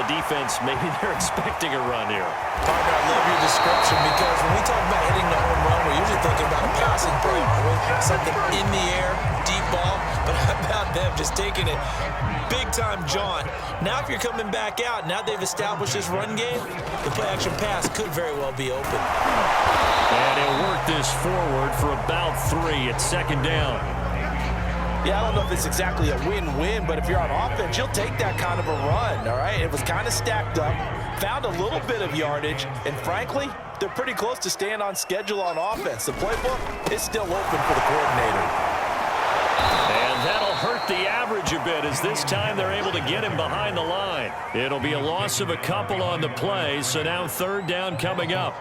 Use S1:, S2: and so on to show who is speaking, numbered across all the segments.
S1: defense, maybe they're expecting a run here.
S2: Partner, I love your description because when we talk about hitting the home run, we're usually thinking about a passing play, something in the air, deep ball. But how about them just taking it big-time jaunt? Now if you're coming back out, now they've established this run game, the play-action pass could very well be open.
S1: And he'll work this forward for about 3 at second down.
S2: Yeah, I don't know if it's exactly a win-win, but if you're on offense, you'll take that kind of a run, all right? It was kind of stacked up, found a little bit of yardage, and frankly, they're pretty close to staying on schedule on offense. The playbook is still open for the coordinator.
S1: And that'll hurt the average a bit as this time they're able to get him behind the line. It'll be a loss of a couple on the play, so now third down coming up.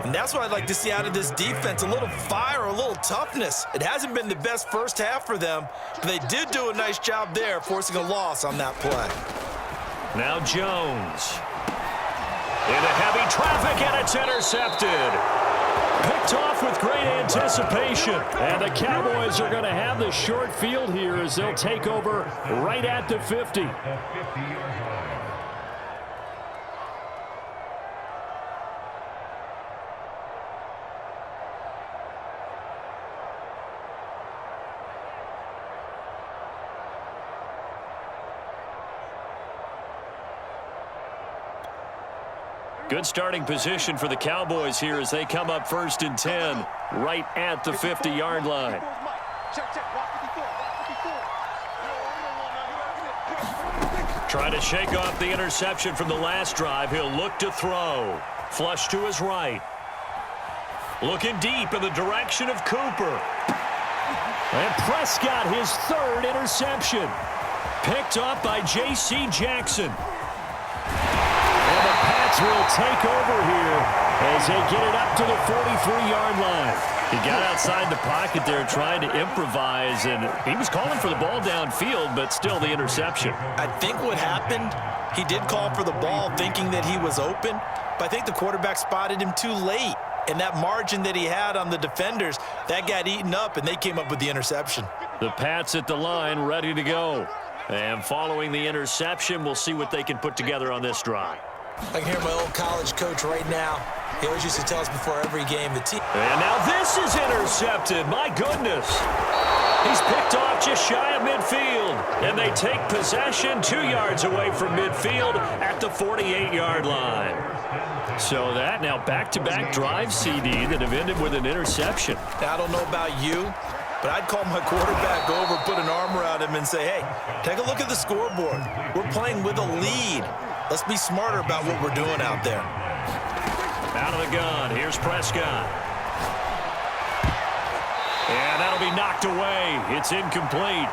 S2: And that's what I'd like to see out of this defense, a little fire, a little toughness. It hasn't been the best first half for them, but they did do a nice job there, forcing a loss on that play.
S1: Now Jones. Into heavy traffic, and it's intercepted. Picked off with great anticipation. And the Cowboys are going to have the short field here as they'll take over right at the 50. Good starting position for the Cowboys here as they come up 1st and 10 right at the 50-yard line. Trying to shake off the interception from the last drive. He'll look to throw. Flush to his right. Looking deep in the direction of Cooper. And Prescott, his 3rd interception. Picked off by J.C. Jackson. Will take over here as they get it up to the 43-yard line. He got outside the pocket there trying to improvise, and he was calling for the ball downfield, but still the interception.
S2: I think what happened, he did call for the ball thinking that he was open, but I think the quarterback spotted him too late. And that margin that he had on the defenders, that got eaten up, and they came up with the interception.
S1: The Pats at the line, ready to go. And following the interception, we'll see what they can put together on this drive.
S2: I can hear my old college coach right now. He always used to tell us before every game the team.
S1: And now this is intercepted. My goodness. He's picked off just shy of midfield. And they take possession 2 yards away from midfield at the 48-yard line. So that now back-to-back drive CD that have ended with an interception.
S2: I don't know about you, but I'd call my quarterback over, put an arm around him, and say, hey, take a look at the scoreboard. We're playing with a lead. Let's be smarter about what we're doing out there.
S1: Out of the gun. Here's Prescott. And that'll be knocked away. It's incomplete.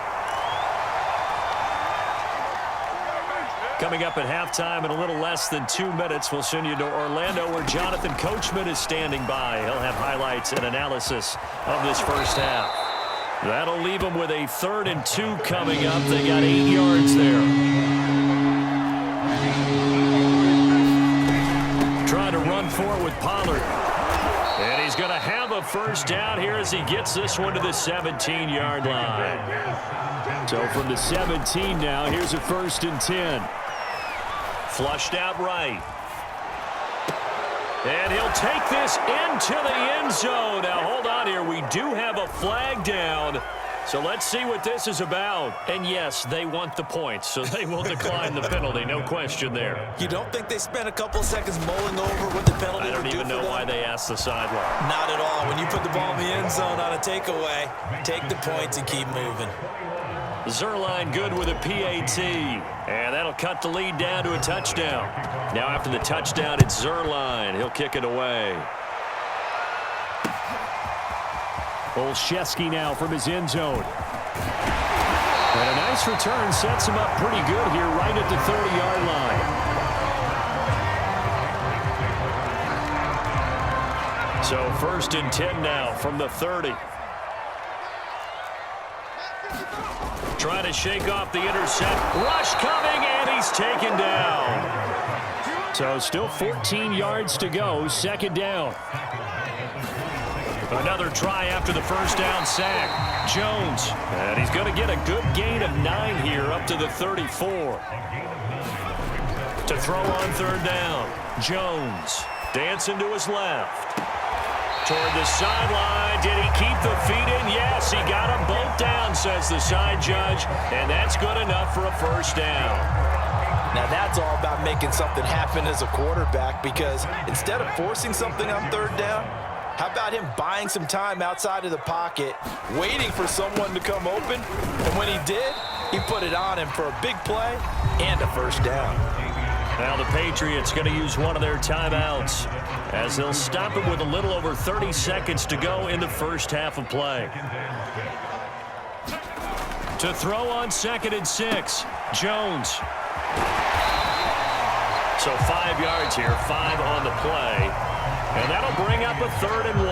S1: Coming up at halftime in a little less than 2 minutes, we'll send you to Orlando where Jonathan Coachman is standing by. He'll have highlights and analysis of this first half. That'll leave them with a 3rd and 2 coming up. They got 8 yards there. Trying to run for it with Pollard. And he's going to have a first down here as he gets this one to the 17-yard line. So from the 17 now, here's a 1st and 10. Flushed out right. And he'll take this into the end zone. Now, hold on here. We do have a flag down. So let's see what this is about. And yes, they want the points, so they will decline the penalty. No question there.
S2: You don't think they spent a couple seconds mulling over what the penalty
S1: I don't even know why they asked the sideline.
S2: Not at all. When you put the ball in the end zone on a takeaway, take the points and keep moving.
S1: Zerline good with a PAT. And that'll cut the lead down to a touchdown. Now after the touchdown, it's Zerline. He'll kick it away. Olszewski now from his end zone. And a nice return sets him up pretty good here right at the 30-yard line. So 1st and 10 now from the 30. Trying to shake off the intercept. Rush coming, and he's taken down. So still 14 yards to go, 2nd down. Another try after the first down sack. Jones, and he's going to get a good gain of 9 here up to the 34. To throw on third down. Jones dancing to his left. Toward the sideline. Did he keep the feet in? Yes, he got them both down, says the side judge. And that's good enough for a first down.
S2: Now that's all about making something happen as a quarterback, because instead of forcing something on third down, how about him buying some time outside of the pocket, waiting for someone to come open, and when he did, he put it on him for a big play and a first down.
S1: Now the Patriots going to use one of their timeouts as they'll stop it with a little over 30 seconds to go in the first half of play. To throw on 2nd and 6, Jones. So 5 yards here, 5 on the play. And that'll bring up a 3rd and 1.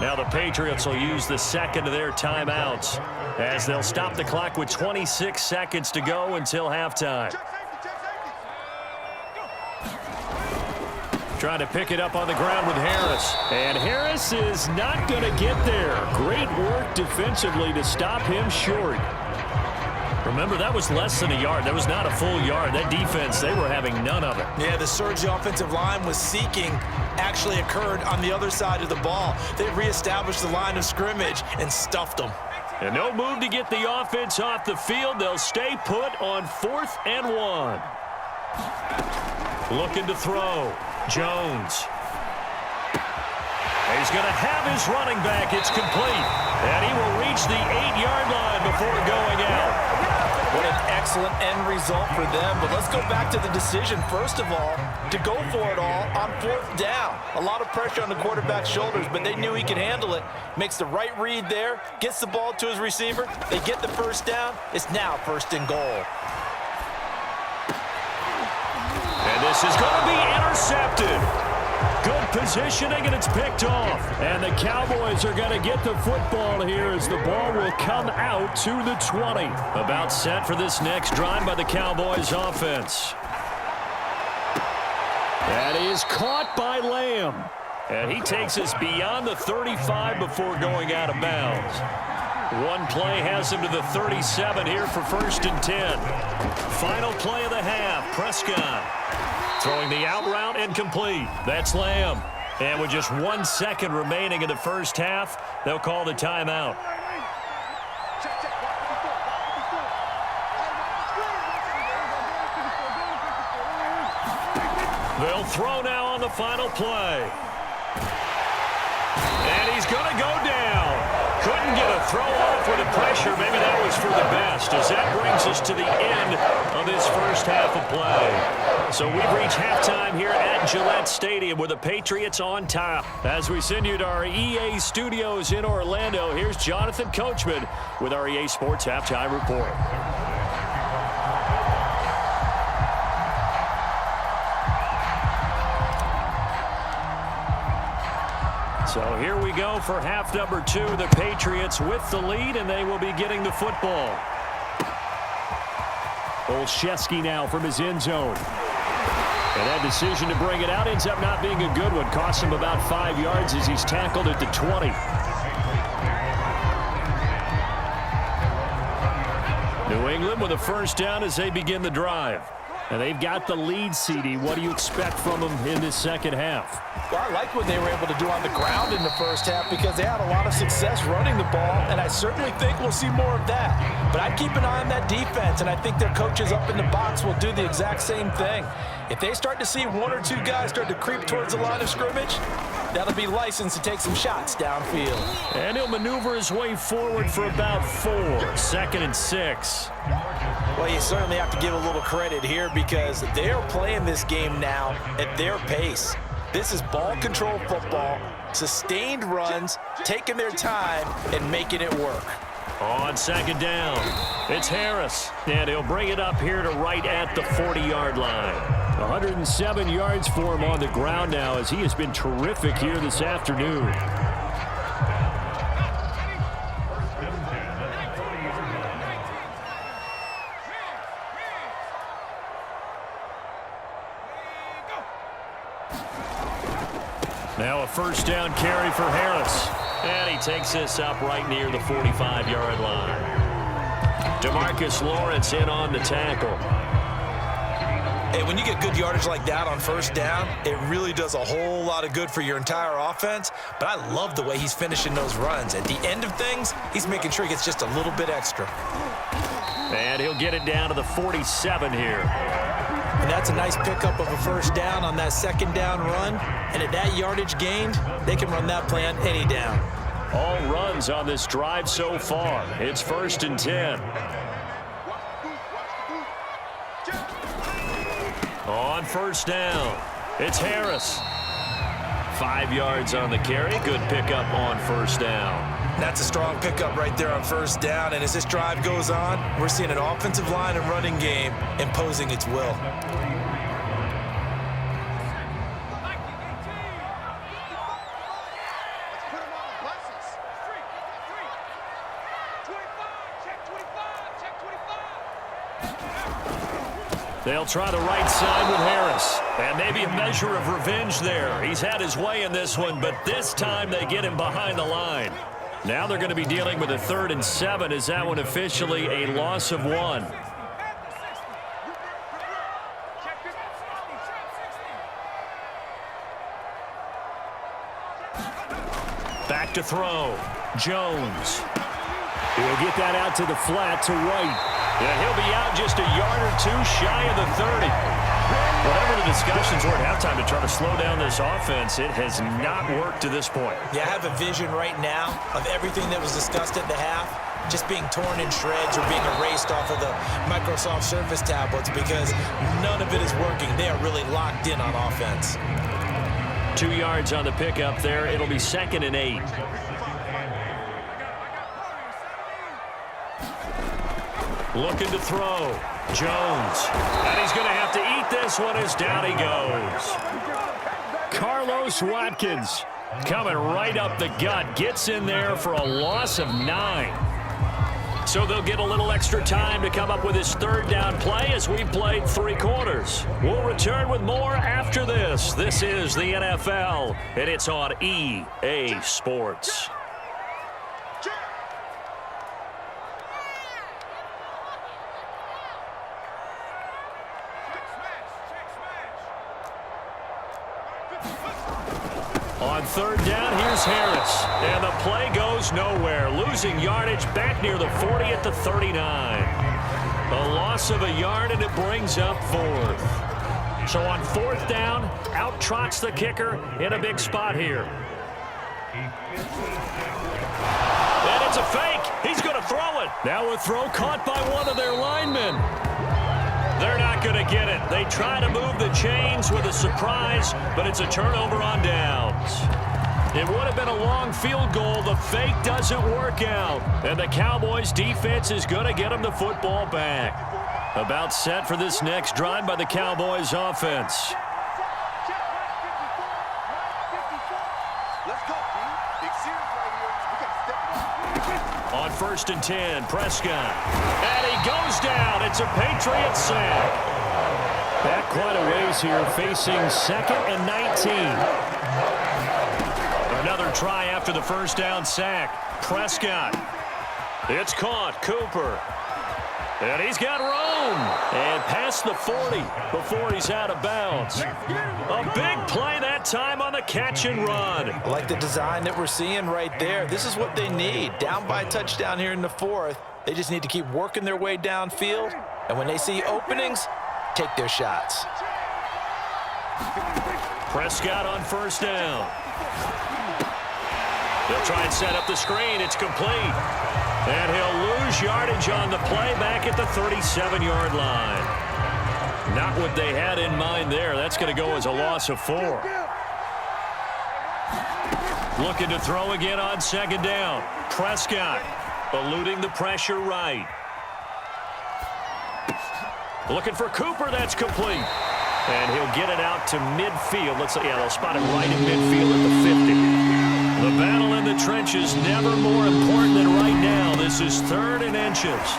S1: Now the Patriots will use the second of their timeouts as they'll stop the clock with 26 seconds to go until halftime. Trying to pick it up on the ground with Harris. And Harris is not going to get there. Great work defensively to stop him short. Remember, that was less than a yard. That was not a full yard. That defense, they were having none of it.
S2: Yeah, the surge the offensive line was seeking actually occurred on the other side of the ball. They reestablished the line of scrimmage and stuffed them.
S1: And no move to get the offense off the field. They'll stay put on 4th and 1. Looking to throw. Jones. He's going to have his running back. It's complete. And he will reach the 8-yard line before going out.
S2: What an excellent end result for them. But let's go back to the decision, first of all, to go for it all on 4th down. A lot of pressure on the quarterback's shoulders, but they knew he could handle it. Makes the right read there, gets the ball to his receiver. They get the first down. It's now 1st and goal.
S1: And this is going to be intercepted. Good positioning, and it's picked off. And the Cowboys are going to get the football here as the ball will come out to the 20. About set for this next drive by the Cowboys offense. That is caught by Lamb. And he takes us beyond the 35 before going out of bounds. One play has him to the 37 here for 1st and 10. Final play of the half, Prescott. Throwing the out route incomplete. That's Lamb. And with just 1 second remaining in the first half, they'll call the timeout. They'll throw now on the final play. And he's going to go down. Couldn't get a throw off with the pressure. Maybe that was for the best, as that brings us to the end of this first half of play. So we've reached halftime here at Gillette Stadium with the Patriots on top. As we send you to our EA studios in Orlando, here's Jonathan Coachman with our EA Sports Halftime Report. So here we go for half number 2. The Patriots with the lead, and they will be getting the football. Olszewski now from his end zone. And that decision to bring it out ends up not being a good one. Costs him about 5 yards as he's tackled at the 20. New England with a first down as they begin the drive. And they've got the lead, CD. What do you expect from them in this second half?
S2: Well, I like what they were able to do on the ground in the first half because they had a lot of success running the ball, and I certainly think we'll see more of that. But I'd keep an eye on that defense, and I think their coaches up in the box will do the exact same thing. If they start to see 1 or 2 guys start to creep towards the line of scrimmage, that'll be licensed to take some shots downfield.
S1: And he'll maneuver his way forward for about 4. 2nd and 6.
S2: Well, you certainly have to give a little credit here because they are playing this game now at their pace. This is ball control football, sustained runs, taking their time, and making it work.
S1: On 2nd down, it's Harris, and he'll bring it up here to right at the 40-yard line. 107 yards for him on the ground now as he has been terrific here this afternoon. Now a first down carry for Harris. And he takes this up right near the 45-yard line. DeMarcus Lawrence in on the tackle.
S2: Hey, when you get good yardage like that on first down, it really does a whole lot of good for your entire offense. But I love the way he's finishing those runs. At the end of things, he's making sure he gets just a little bit extra.
S1: And he'll get it down to the 47 here.
S2: And that's a nice pickup of a first down on that second down run. And at that yardage gained, they can run that play on any down.
S1: All runs on this drive so far. It's 1st and 10. On first down, it's Harris. 5 yards on the carry. Good pickup on first down.
S2: That's a strong pickup right there on first down. And as this drive goes on, we're seeing an offensive line and running game imposing its will.
S1: They'll try the right side with Harris. And maybe a measure of revenge there. He's had his way in this one, but this time they get him behind the line. Now they're going to be dealing with a 3rd and 7. Is that one officially a loss of 1? Back to throw. Jones. He'll get that out to the flat to White. And he'll be out just a yard or 2 shy of the 30. Whatever the discussions were at halftime to try to slow down this offense, it has not worked to this point.
S2: Yeah, I have a vision right now of everything that was discussed at the half just being torn in shreds or being erased off of the Microsoft Surface tablets because none of it is working. They are really locked in on offense.
S1: 2 yards on the pickup there. It'll be 2nd and 8. Looking to throw. Jones. And he's going to have to eat this one as down he goes. Carlos Watkins coming right up the gut. Gets in there for a loss of 9. So they'll get a little extra time to come up with his 3rd down play as we played 3 quarters. We'll return with more after this. This is the NFL, and it's on EA Sports. On 3rd down, here's Harris. And the play goes nowhere. Losing yardage back near the 40 at the 39. A loss of a yard, and it brings up 4th. So on 4th down, out trots the kicker in a big spot here. And it's a fake. He's going to throw it. Now a throw caught by one of their linemen. They're not going to get it. They try to move the chains with a surprise, but it's a turnover on downs. It would have been a long field goal. The fake doesn't work out. And the Cowboys defense is going to get them the football back. About set for this next drive by the Cowboys offense. On 1st and 10, Prescott. And he goes down. It's a Patriot sack. Back quite a ways here, facing 2nd and 19. Another try after the first down sack. Prescott. It's caught. Cooper. And he's got room. And past the 40 before he's out of bounds. A big play that time on the catch and run.
S2: I like the design that we're seeing right there. This is what they need. Down by a touchdown here in the 4th. They just need to keep working their way downfield. And when they see openings, take their shots.
S1: Prescott on first down. They'll try and set up the screen. It's complete. And he'll lose yardage on the play back at the 37-yard line. Not what they had in mind there. That's going to go as a loss of 4. Looking to throw again on 2nd down. Prescott eluding the pressure right. Looking for Cooper. That's complete. And he'll get it out to midfield. They'll spot it right in midfield at the 50. The battle in the trenches never more important than right now. This is 3rd and inches.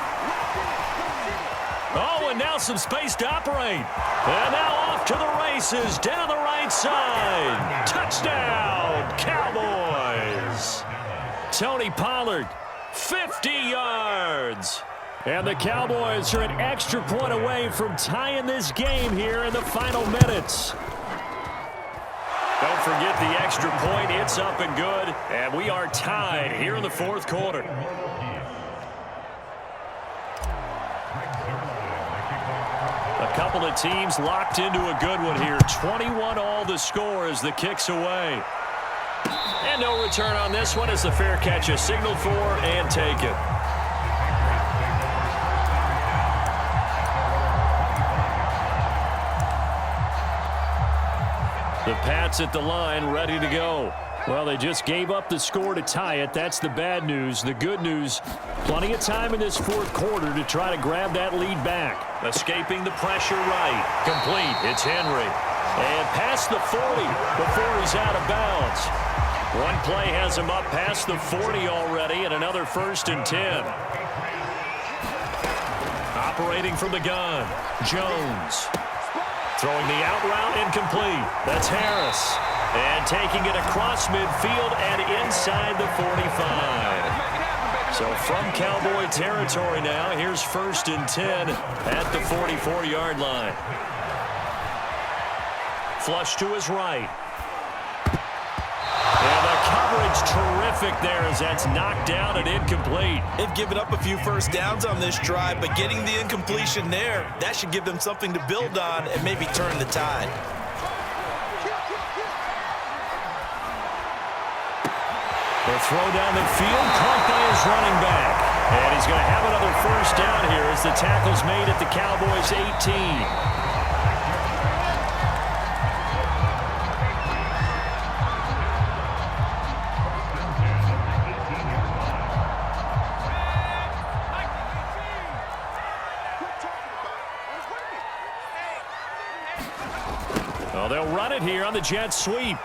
S1: Oh, and now some space to operate. And now off to the races down the right side. Touchdown, Cowboys. Tony Pollard, 50 yards. And the Cowboys are an extra point away from tying this game here in the final minutes. Don't forget the extra point. It's up and good. And we are tied here in the fourth quarter. A couple of teams locked into a good one here. 21 all the score as the kick's away. And no return on this one as the fair catch is signaled for and taken. The Pats at the line, ready to go. Well, they just gave up the score to tie it. That's the bad news. The good news, plenty of time in this fourth quarter to try to grab that lead back. Escaping the pressure right. Complete. It's Henry. And past the 40 before he's out of bounds. One play has him up past the 40 already, and another 1st and 10. Operating from the gun, Jones. Throwing the out route incomplete. That's Harris. And taking it across midfield and inside the 45. So from Cowboy territory now, here's 1st and 10 at the 44-yard line. Flush to his right. And the coverage terrific there as that's knocked down and incomplete.
S2: They've given up a few first downs on this drive, but getting the incompletion there, that should give them something to build on and maybe turn the tide.
S1: The throw down the field, caught by his running back. And he's going to have another 1st down here as the tackle's made at the Cowboys' 18. Well, they'll run it here on the jet sweep.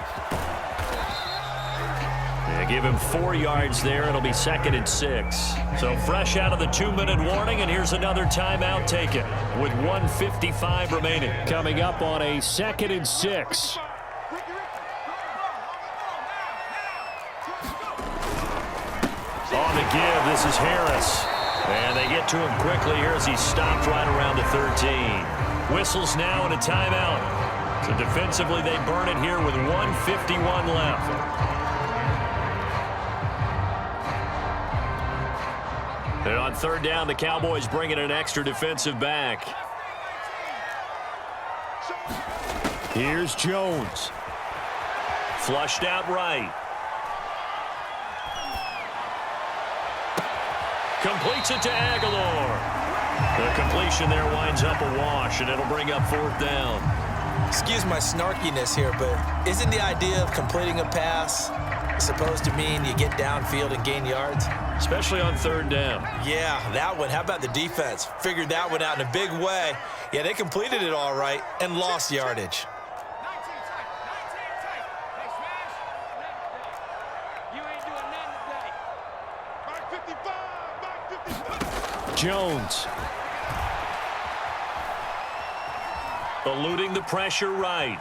S1: They give him 4 yards there. It'll be 2nd and 6. So fresh out of the 2-minute warning, and here's another timeout taken with 1:55 remaining. Coming up on a 2nd and 6. On the give, this is Harris. And they get to him quickly here as he stopped right around the 13. Whistles now and a timeout. So defensively, they burn it here with 1:51 left. And on 3rd down, the Cowboys bring in an extra defensive back. Here's Jones. Flushed out right. Completes it to Aguilar. The completion there winds up a wash, and it'll bring up 4th down.
S2: Excuse my snarkiness here, but isn't the idea of completing a pass supposed to mean you get downfield and gain yards?
S1: Especially on 3rd down.
S2: Yeah, that one. How about the defense? Figured that one out in a big way. Yeah, they completed it all right and lost yardage.
S1: Jones. Eluding the pressure right.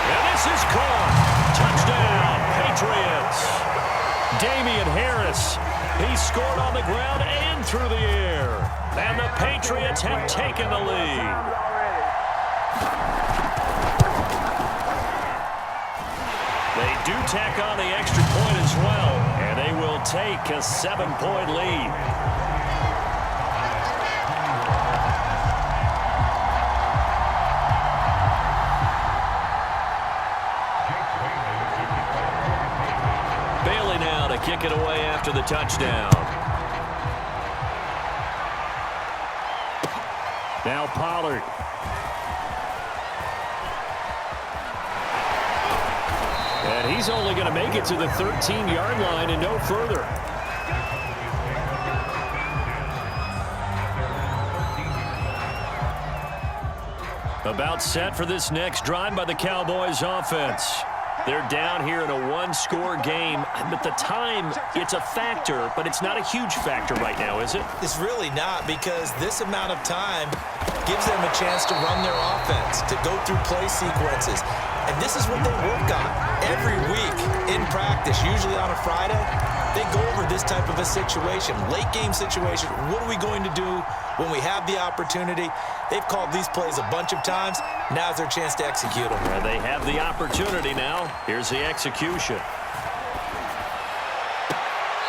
S1: And this is caught. Touchdown, Patriots. Damian Harris. He scored on the ground and through the air. And the Patriots have taken the lead. They do tack on the extra point as well, and they will take a 7-point lead. Bailey now to kick it away after the touchdown. Now Pollard. And he's only going to make it to the 13-yard line and no further. About set for this next drive by the Cowboys offense. They're down here in a one-score game. But the time, it's a factor, but it's not a huge factor right now, is it?
S2: It's really not, because this amount of time gives them a chance to run their offense, to go through play sequences. And this is what they work on every week in practice, usually on a Friday. They go over this type of a situation, late game situation. What are we going to do when we have the opportunity? They've called these plays a bunch of times. Now's their chance to execute them.
S1: And they have the opportunity now. Here's the execution.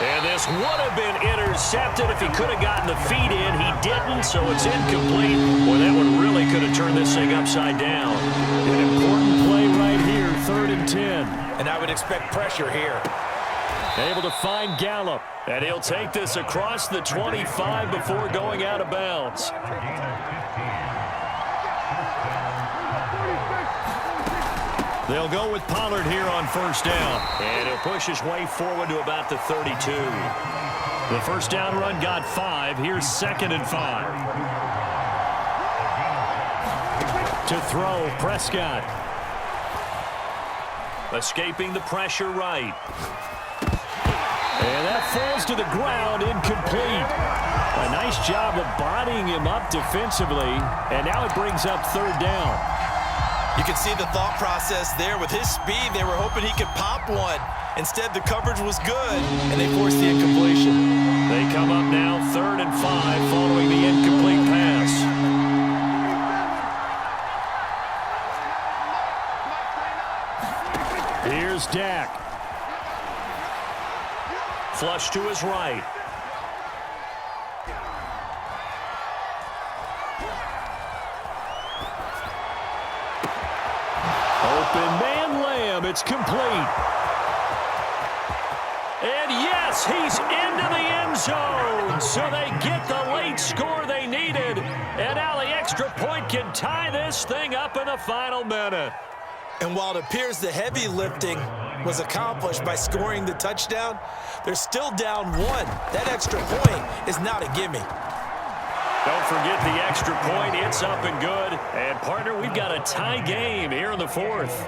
S1: And this would have been intercepted if he could have gotten the feet in. He didn't, so it's incomplete. Boy, that one really could have turned this thing upside down. An important play right here, 3rd and 10.
S2: And I would expect pressure here.
S1: Able to find Gallup. And he'll take this across the 25 before going out of bounds. They'll go with Pollard here on 1st down. And he'll push his way forward to about the 32. The 1st down run got 5. Here's 2nd and 5. To throw, Prescott. Escaping the pressure right. And that falls to the ground, incomplete. A nice job of bodying him up defensively. And now it brings up 3rd down.
S2: You can see the thought process there. With his speed, they were hoping he could pop one. Instead, the coverage was good, and they forced the incompletion.
S1: They come up now 3rd and 5 following the incomplete pass. Here's Dak. Flush to his right. Open man Lamb. It's complete. And yes, he's into the end zone. So they get the late score they needed. And now the extra point can tie this thing up in the final minute.
S2: And while it appears the heavy lifting was accomplished by scoring the touchdown, they're still down 1. That extra point is not a gimme.
S1: Don't forget the extra point. It's up and good. And, partner, we've got a tie game here in the 4th.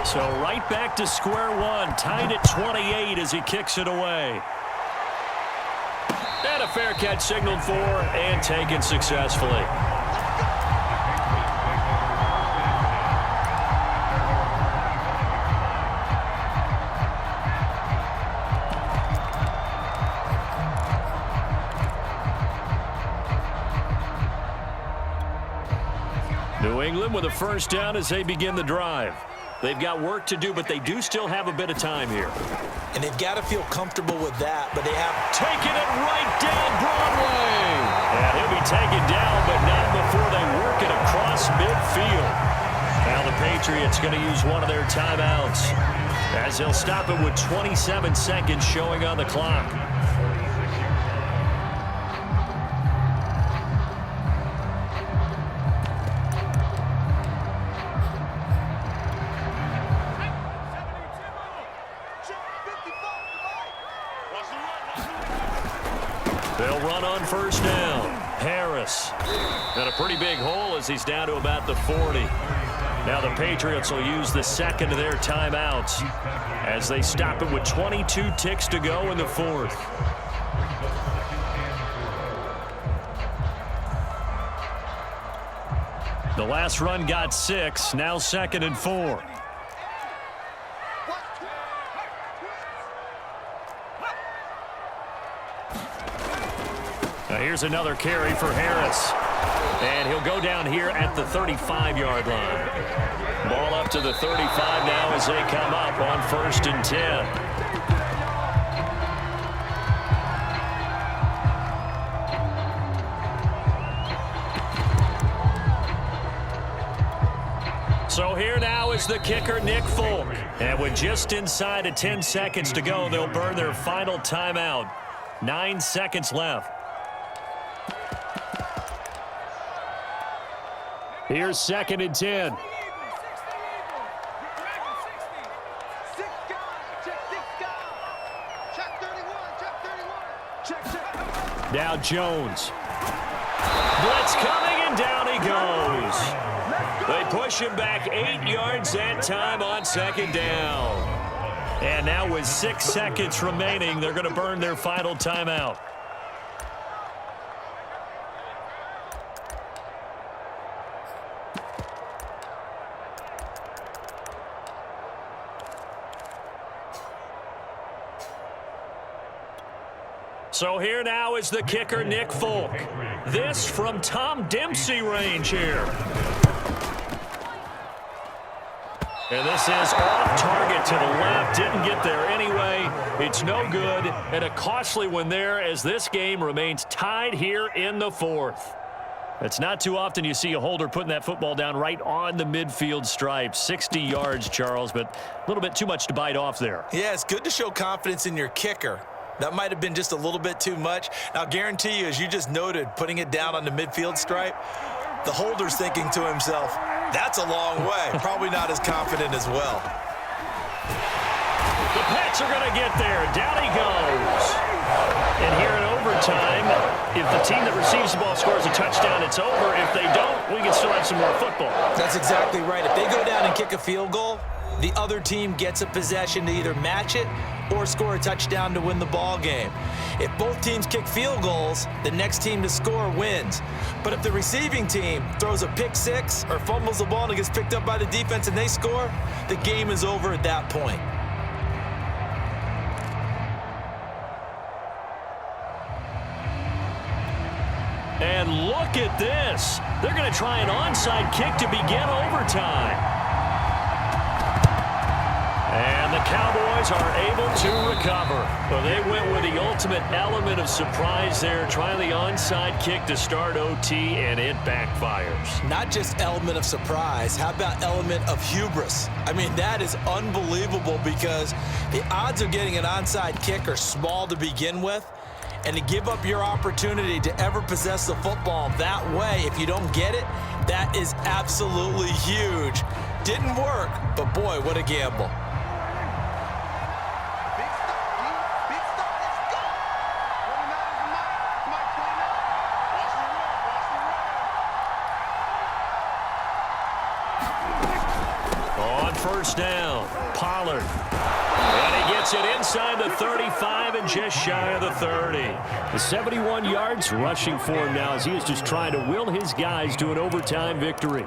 S1: So right back to square one. Tied at 28 as he kicks it away. And a fair catch signaled for and taken successfully. New England with a 1st down as they begin the drive. They've got work to do, but they do still have a bit of time here.
S2: And they've got to feel comfortable with that, but they have
S1: taken it right down Broadway. And he'll be taken down, but not before they work it across midfield. Now the Patriots going to use one of their timeouts as they'll stop it with 27 seconds showing on the clock. They'll run on 1st down. Harris. And a pretty big hole as he's down to about the 40. Now the Patriots will use the 2nd of their timeouts as they stop it with 22 ticks to go in the 4th. The last run got 6. Now 2nd and 4. Now here's another carry for Harris. And he'll go down here at the 35-yard line. Ball up to the 35 now as they come up on 1st and 10. So here now is the kicker, Nick Folk. And with just inside of 10 seconds to go, they'll burn their final timeout. 9 seconds left. Here's 2nd and 10. Now Jones. Blitz coming, and down he goes. They push him back 8 yards that time on 2nd down. And now with 6 seconds remaining, they're going to burn their final timeout. So here now is the kicker, Nick Folk. This from Tom Dempsey range here. And this is off target to the left. Didn't get there anyway. It's no good. And a costly one there as this game remains tied here in the fourth. It's not too often you see a holder putting that football down right on the midfield stripe. 60 yards, Charles, but a little bit too much to bite off there.
S2: Yeah, it's good to show confidence in your kicker. That might have been just a little bit too much. Now, guarantee you, as you just noted, putting it down on the midfield stripe, the holder's thinking to himself, that's a long way. Probably not as confident as well.
S1: The Pats are going to get there. Down he goes. And here in overtime, if the team that receives the ball scores a touchdown, it's over. If they don't, we can still have some more football.
S2: That's exactly right. If they go down and kick a field goal, the other team gets a possession to either match it or score a touchdown to win the ball game. If both teams kick field goals, the next team to score wins. But if the receiving team throws a pick six or fumbles the ball and it gets picked up by the defense and they score, the game is over at that point.
S1: And look at this. They're going to try an onside kick to begin overtime. And the Cowboys are able to recover. Well, they went with the ultimate element of surprise there, trying the onside kick to start OT, and it backfires.
S2: Not just element of surprise, how about element of hubris? I mean, that is unbelievable because the odds of getting an onside kick are small to begin with. And to give up your opportunity to ever possess the football that way, if you don't get it, that is absolutely huge. Didn't work, but boy, what a gamble.
S1: On first down, Pollard. And he gets it inside the 35 and just shy of the 30. The 71 yards rushing for him now as he is just trying to will his guys to an overtime victory.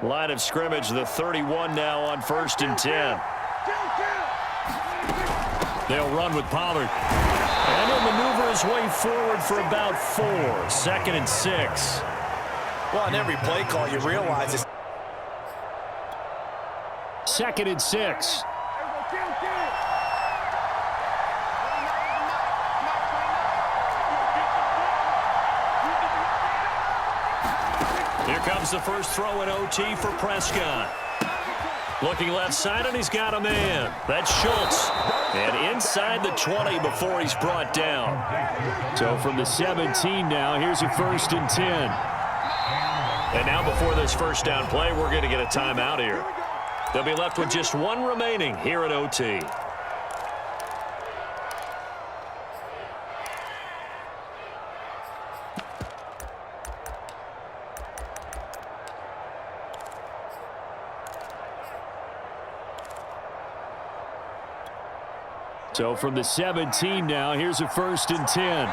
S1: Line of scrimmage, the 31 now on 1st and 10. They'll run with Pollard. And he'll maneuver his way forward for about 4. 2nd and 6.
S2: Well, on every play call, you realize it's
S1: 2nd and 6. Here comes the first throw in OT for Prescott. Looking left side, and he's got a man. That's Schultz. And inside the 20 before he's brought down. So from the 17 now, here's a 1st and 10. And now before this first down play, we're going to get a timeout here. They'll be left with just one remaining here at OT. So from the 17 now, here's a 1st and 10.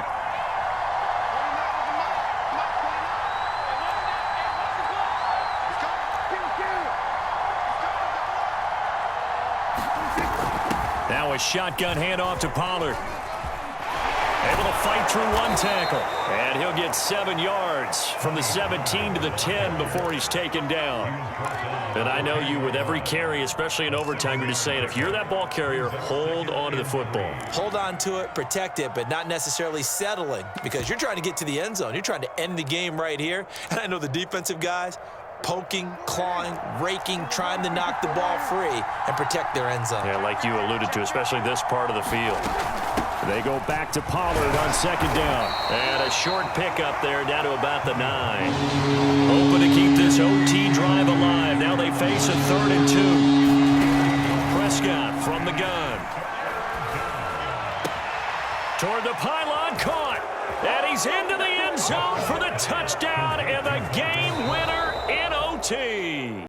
S1: Now a shotgun handoff to Pollard. Able to fight through one tackle. And he'll get 7 yards from the 17 to the 10 before he's taken down. And I know you, with every carry, especially in overtime, you're just saying, if you're that ball carrier, hold on to the football.
S2: Hold on to it, protect it, but not necessarily settling because you're trying to get to the end zone. You're trying to end the game right here. And I know the defensive guys poking, clawing, raking, trying to knock the ball free and protect their end zone.
S1: Yeah, like you alluded to, especially this part of the field. They go back to Pollard on 2nd down. And a short pickup there down to about the 9. Hoping to keep this OT drive alive. Now they face a 3rd and 2. Prescott from the gun. Toward the pylon, caught. And he's into the end zone for the touchdown and the game winner in OT.